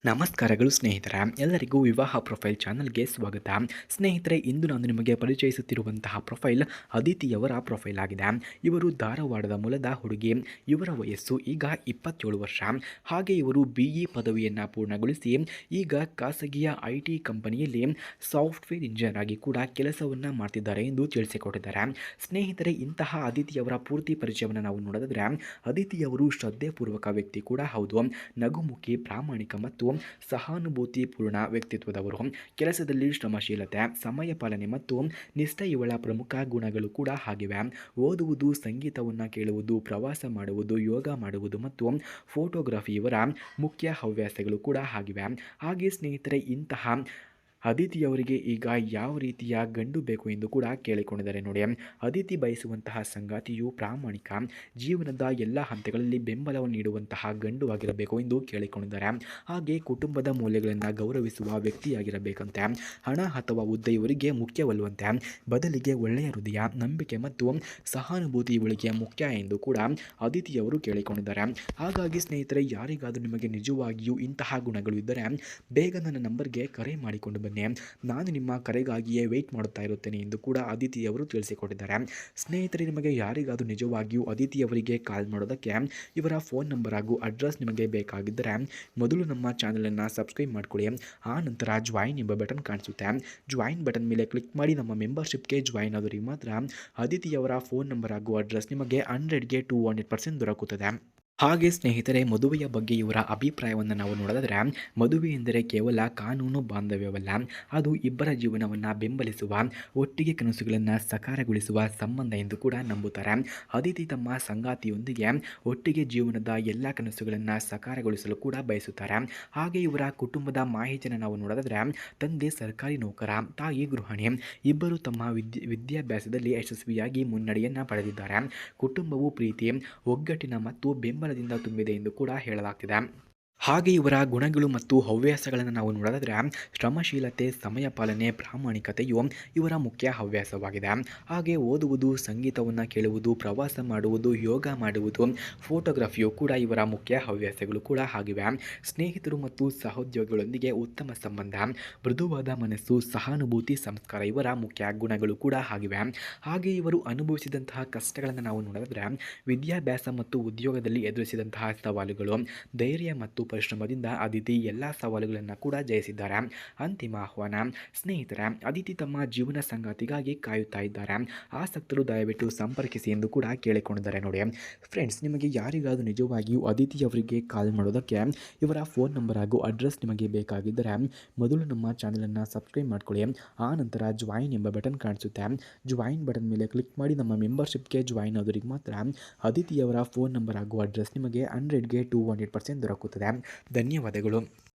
ನಮಸ್ಕಾರಗಳು ಸ್ನೇಹಿತರೆ, ಎಲ್ಲರಿಗೂ ವಿವಾಹ ಪ್ರೊಫೈಲ್ ಚಾನಲ್ಗೆ ಸ್ವಾಗತ. ಸ್ನೇಹಿತರೆ, ಇಂದು ನಾನು ನಿಮಗೆ ಪರಿಚಯಿಸುತ್ತಿರುವಂತಹ ಪ್ರೊಫೈಲ್ ಅದಿತಿಯವರ ಪ್ರೊಫೈಲ್ ಆಗಿದೆ. ಇವರು ಧಾರವಾಡದ ಮೂಲದ ಹುಡುಗಿ. ಇವರ ವಯಸ್ಸು ಈಗ 27 ವರ್ಷ. ಹಾಗೆ ಇವರು BE ಪದವಿಯನ್ನು ಪೂರ್ಣಗೊಳಿಸಿ ಈಗ ಖಾಸಗಿಯ IT ಕಂಪನಿಯಲ್ಲಿ ಸಾಫ್ಟ್ವೇರ್ ಇಂಜಿನಿಯರ್ ಆಗಿ ಕೂಡ ಕೆಲಸವನ್ನು ಮಾಡ್ತಿದ್ದಾರೆ ಎಂದು ತಿಳಿಸಿಕೊಟ್ಟಿದ್ದಾರೆ. ಸ್ನೇಹಿತರೆ, ಇಂತಹ ಅದಿತಿಯವರ ಪೂರ್ತಿ ಪರಿಚಯವನ್ನು ನಾವು ನೋಡಿದ್ರೆ, ಅದಿತಿಯವರು ಶ್ರದ್ಧೆಪೂರ್ವಕ ವ್ಯಕ್ತಿ ಕೂಡ ಹೌದು. ನಗುಮುಖಿ, ಪ್ರಾಮಾಣಿಕ ಮತ್ತು ಸಹಾನುಭೂತಿ ಪೂರ್ಣ ವ್ಯಕ್ತಿತ್ವದವರು. ಕೆಲಸದಲ್ಲಿ ಶ್ರಮಶೀಲತೆ, ಸಮಯ ಪಾಲನೆ ಮತ್ತು ನಿಷ್ಠೆ ಇವಳ ಪ್ರಮುಖ ಗುಣಗಳು ಕೂಡ ಆಗಿವೆ. ಓದುವುದು, ಸಂಗೀತವನ್ನು ಕೇಳುವುದು, ಪ್ರವಾಸ ಮಾಡುವುದು, ಯೋಗ ಮಾಡುವುದು ಮತ್ತು ಫೋಟೋಗ್ರಫಿ ಇವರ ಮುಖ್ಯ ಹವ್ಯಾಸಗಳು ಕೂಡ ಆಗಿವೆ. ಹಾಗೆ ಸ್ನೇಹಿತರೆ, ಇಂತಹ ಅದಿತಿಯವರಿಗೆ ಈಗ ಯಾವ ರೀತಿಯ ಗಂಡು ಬೇಕು ಎಂದು ಕೂಡ ಕೇಳಿಕೊಂಡಿದ್ದಾರೆ ನೋಡಿ. ಅದಿತಿ ಬಯಸುವಂತಹ ಸಂಗಾತಿಯು ಪ್ರಾಮಾಣಿಕ, ಜೀವನದ ಎಲ್ಲ ಹಂತಗಳಲ್ಲಿ ಬೆಂಬಲವನ್ನು ನೀಡುವಂತಹ ಗಂಡು ಆಗಿರಬೇಕು ಎಂದು ಕೇಳಿಕೊಂಡಿದ್ದಾರೆ. ಹಾಗೆ ಕುಟುಂಬದ ಮೌಲ್ಯಗಳನ್ನು ಗೌರವಿಸುವ ವ್ಯಕ್ತಿಯಾಗಿರಬೇಕಂತೆ. ಹಣ ಅಥವಾ ಹುದ್ದೆ ಇವರಿಗೆ ಮುಖ್ಯವಲ್ಲವಂತೆ, ಬದಲಿಗೆ ಒಳ್ಳೆಯ ಹೃದಯ, ನಂಬಿಕೆ ಮತ್ತು ಸಹಾನುಭೂತಿ ಇವಳಿಗೆ ಮುಖ್ಯ ಎಂದು ಕೂಡ ಅದಿತಿಯವರು ಕೇಳಿಕೊಂಡಿದ್ದಾರೆ. ಹಾಗಾಗಿ ಸ್ನೇಹಿತರೆ, ಯಾರಿಗಾದರೂ ನಿಮಗೆ ನಿಜವಾಗಿಯೂ ಇಂತಹ ಗುಣಗಳು ಇದ್ದರೆ ಬೇಗ ನನ್ನ ನಂಬರ್ಗೆ ಕರೆ ಮಾಡಿಕೊಂಡು ಬನ್ನಿ. ನಾನು ನಿಮ್ಮ ಕರೆಗಾಗಿಯೇ ವೆಯ್ಟ್ ಮಾಡುತ್ತಾ ಇರುತ್ತೇನೆ ಎಂದು ಕೂಡ ಅದಿತಿಯವರು ತಿಳಿಸಿಕೊಟ್ಟಿದ್ದಾರೆ. ಸ್ನೇಹಿತರೆ, ನಿಮಗೆ ಯಾರಿಗಾದರೂ ನಿಜವಾಗಿಯೂ ಅದಿತಿಯವರಿಗೆ ಕಾಲ್ ಮಾಡೋದಕ್ಕೆ ಇವರ ಫೋನ್ ನಂಬರ್ ಹಾಗೂ ಅಡ್ರೆಸ್ ನಿಮಗೆ ಬೇಕಾಗಿದ್ದರೆ ಮೊದಲು ನಮ್ಮ ಚಾನಲನ್ನು ಸಬ್ಸ್ಕ್ರೈಬ್ ಮಾಡ್ಕೊಳ್ಳಿ. ಆ ನಂತರ ಜಾಯಿನ್ ಎಂಬ ಬಟನ್ ಕಾಣಿಸುತ್ತೆ. ಜಾಯಿನ್ ಬಟನ್ ಮೇಲೆ ಕ್ಲಿಕ್ ಮಾಡಿ ನಮ್ಮ ಮೆಂಬರ್ಶಿಪ್ಗೆ ಜಾಯಿನ್ ಆದವರಿಗೆ ಮಾತ್ರ ಅದಿತಿಯವರ ಫೋನ್ ನಂಬರ್ ಹಾಗೂ ಅಡ್ರೆಸ್ ನಿಮಗೆ 100ಗೆ 200% ದೊರಕುತ್ತದೆ. ಹಾಗೆ ಸ್ನೇಹಿತರೆ, ಮದುವೆಯ ಬಗ್ಗೆ ಇವರ ಅಭಿಪ್ರಾಯವನ್ನು ನಾವು ನೋಡಿದ್ರೆ, ಮದುವೆ ಎಂದರೆ ಕೇವಲ ಕಾನೂನು ಬಾಂಧವ್ಯವಲ್ಲ, ಅದು ಇಬ್ಬರ ಜೀವನವನ್ನು ಬೆಂಬಲಿಸುವ, ಒಟ್ಟಿಗೆ ಕನಸುಗಳನ್ನು ಸಾಕಾರಗೊಳಿಸುವ ಸಂಬಂಧ ಎಂದು ಕೂಡ ನಂಬುತ್ತಾರೆ. ಅದಿತಿ ತಮ್ಮ ಸಂಗಾತಿಯೊಂದಿಗೆ ಒಟ್ಟಿಗೆ ಜೀವನದ ಎಲ್ಲ ಕನಸುಗಳನ್ನು ಸಾಕಾರಗೊಳಿಸಲು ಕೂಡ ಬಯಸುತ್ತಾರೆ. ಹಾಗೆ ಇವರ ಕುಟುಂಬದ ಮಾಹಿತಿಯನ್ನು ನಾವು ನೋಡಿದ್ರೆ, ತಂದೆ ಸರ್ಕಾರಿ ನೌಕರ, ತಾಯಿ ಗೃಹಿಣಿ. ಇಬ್ಬರು ತಮ್ಮ ವಿದ್ಯಾಭ್ಯಾಸದಲ್ಲಿ ಯಶಸ್ವಿಯಾಗಿ ಮುನ್ನಡೆಯನ್ನು ಪಡೆದಿದ್ದಾರೆ. ಕುಟುಂಬವು ಪ್ರೀತಿ, ಒಗ್ಗಟ್ಟಿನ ಮತ್ತು ಬೆಂಬಲದಿಂದ ತುಂಬಿದೆ ಎಂದು ಕೂಡ ಹೇಳಲಾಗ್ತಿದೆ. ಹಾಗೆ ಇವರ ಗುಣಗಳು ಮತ್ತು ಹವ್ಯಾಸಗಳನ್ನು ನಾವು ನೋಡೋದಾದರೆ, ಶ್ರಮಶೀಲತೆ, ಸಮಯ ಪಾಲನೆ, ಪ್ರಾಮಾಣಿಕತೆಯು ಇವರ ಮುಖ್ಯ ಹವ್ಯಾಸವಾಗಿದೆ. ಹಾಗೆ ಓದುವುದು, ಸಂಗೀತವನ್ನು ಕೇಳುವುದು, ಪ್ರವಾಸ ಮಾಡುವುದು, ಯೋಗ ಮಾಡುವುದು, ಫೋಟೋಗ್ರಫಿಯು ಕೂಡ ಇವರ ಮುಖ್ಯ ಹವ್ಯಾಸಗಳು ಕೂಡ ಆಗಿವೆ. ಸ್ನೇಹಿತರು ಮತ್ತು ಸಹೋದ್ಯೋಗಿಗಳೊಂದಿಗೆ ಉತ್ತಮ ಸಂಬಂಧ, ಮೃದುವಾದ ಮನಸ್ಸು, ಸಹಾನುಭೂತಿ, ಸಂಸ್ಕಾರ ಇವರ ಮುಖ್ಯ ಗುಣಗಳು ಕೂಡ ಆಗಿವೆ. ಹಾಗೆ ಇವರು ಅನುಭವಿಸಿದಂತಹ ಕಷ್ಟಗಳನ್ನು ನಾವು ನೋಡಿದ್ರೆ, ವಿದ್ಯಾಭ್ಯಾಸ ಮತ್ತು ಉದ್ಯೋಗದಲ್ಲಿ ಎದುರಿಸಿದಂತಹ ಸವಾಲುಗಳು, ಧೈರ್ಯ ಮತ್ತು ಪರಿಶ್ರಮದಿಂದ ಅದಿತಿ ಎಲ್ಲ ಸವಾಲುಗಳನ್ನು ಕೂಡ ಜಯಿಸಿದ್ದಾರೆ. ಅಂತಿಮ ಆಹ್ವಾನ, ಸ್ನೇಹಿತರೆ, ಅದಿತಿ ತಮ್ಮ ಜೀವನ ಸಂಗಾತಿಗಾಗಿ ಕಾಯುತ್ತಾ ಇದ್ದಾರೆ. ಆಸಕ್ತರು ದಯವಿಟ್ಟು ಸಂಪರ್ಕಿಸಿ ಎಂದು ಕೂಡ ಕೇಳಿಕೊಂಡಿದ್ದಾರೆ ನೋಡಿ. ಫ್ರೆಂಡ್ಸ್, ನಿಮಗೆ ಯಾರಿಗಾದರೂ ನಿಜವಾಗಿಯೂ ಅದಿತಿಯವರಿಗೆ ಕಾಲ್ ಮಾಡೋದಕ್ಕೆ ಇವರ ಫೋನ್ ನಂಬರ್ ಹಾಗೂ ಅಡ್ರೆಸ್ ನಿಮಗೆ ಬೇಕಾಗಿದ್ದರೆ ಮೊದಲು ನಮ್ಮ ಚಾನಲನ್ನು ಸಬ್ಸ್ಕ್ರೈಬ್ ಮಾಡ್ಕೊಳ್ಳಿ. ಆ ನಂತರ ಜಾಯಿನ್ ಎಂಬ ಬಟನ್ ಕಾಣಿಸುತ್ತೆ. ಜಾಯಿನ್ ಬಟನ್ ಮೇಲೆ ಕ್ಲಿಕ್ ಮಾಡಿ ನಮ್ಮ ಮೆಂಬರ್ಶಿಪ್ಗೆ ಜಾಯಿನ್ ಆದವರಿಗೆ ಮಾತ್ರ ಅದಿತಿಯವರ ಫೋನ್ ನಂಬರ್ ಹಾಗೂ ಅಡ್ರೆಸ್ ನಿಮಗೆ 100ಗೆ 200% ದೊರಕುತ್ತದೆ. ಧನ್ಯವಾದಗಳು.